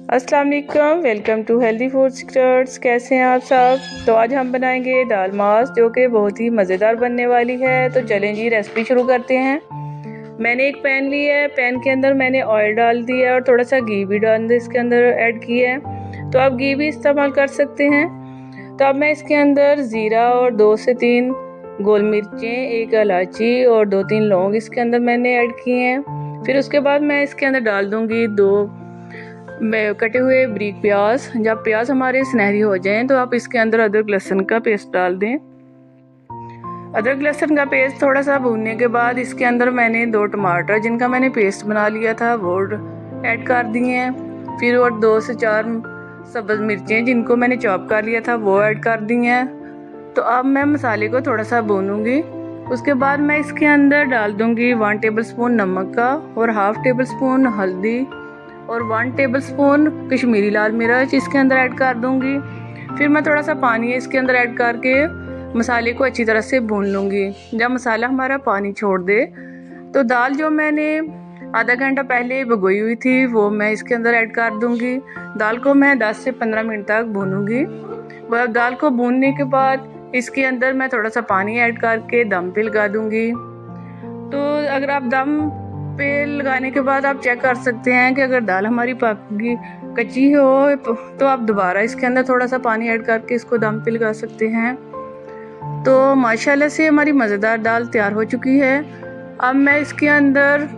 अस्सलाम वालेकुम, welcome to healthy food secrets. कैसे हैं आप सब? तो आज हम बनाएंगे दाल मास, जो कि बहुत ही मज़ेदार बनने वाली है। तो चलें जी, रेसिपी शुरू करते हैं। मैंने एक पैन लिया है, पैन के अंदर मैंने ऑयल डाल दिया और थोड़ा सा घी भी डाल दिया, इसके अंदर ऐड किया है। तो आप घी भी इस्तेमाल कर सकते हैं। तो अब मैं इसके अंदर ज़ीरा और 2 से 3 गोल मिर्चें, एक इलायची और 2-3 लौंग इसके अंदर मैंने ऐड किए हैं। फिर उसके बाद मैं इसके अंदर डाल दूँगी 2 कटे हुए बारीक प्याज। जब प्याज हमारे सुनहरी हो जाएं तो आप इसके अंदर अदरक लहसुन का पेस्ट डाल दें। अदरक लहसुन का पेस्ट थोड़ा सा भूनने के बाद इसके अंदर मैंने 2 टमाटर जिनका मैंने पेस्ट बना लिया था वो ऐड कर दिए हैं। फिर और 2 से 4 सब्ज़ मिर्चें जिनको मैंने चॉप कर लिया था वो ऐड कर दी हैं। तो अब मैं मसाले को थोड़ा सा भूनूंगी। उसके बाद मैं इसके अंदर डाल दूंगी 1 टेबलस्पून नमक का और हाफ़ टेबल स्पून हल्दी और 1 टेबलस्पून कश्मीरी लाल मिर्च इसके अंदर ऐड कर दूंगी। फिर मैं थोड़ा सा पानी इसके अंदर ऐड करके मसाले को अच्छी तरह से भून लूँगी। जब मसाला हमारा पानी छोड़ दे तो दाल जो मैंने आधा घंटा पहले भिगोई हुई थी वो मैं इसके अंदर ऐड कर दूंगी। दाल को मैं 10 से 15 मिनट तक भूनूंगी। वह दाल को भूनने के बाद इसके अंदर मैं थोड़ा सा पानी ऐड करके दम पे लगा दूंगी। तो अगर आप दम पे लगाने के बाद आप चेक कर सकते हैं कि अगर दाल हमारी पकी कच्ची हो तो आप दोबारा इसके अंदर थोड़ा सा पानी ऐड करके इसको दम पे लगा सकते हैं। तो माशाल्लाह से हमारी मज़ेदार दाल तैयार हो चुकी है। अब मैं इसके अंदर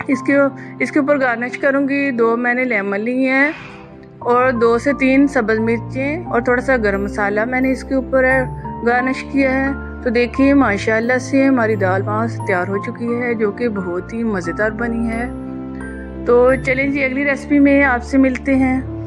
इसके ऊपर गार्निश करूँगी। 2 मैंने लेमन लिए हैं और 2 से 3 सब्ज़ मिर्चें और थोड़ा सा गरम मसाला मैंने इसके ऊपर गार्निश किया है। तो देखिए माशाल्लाह से हमारी दाल मास तैयार हो चुकी है, जो कि बहुत ही मज़ेदार बनी है। तो चलें जी, अगली रेसिपी में आपसे मिलते हैं।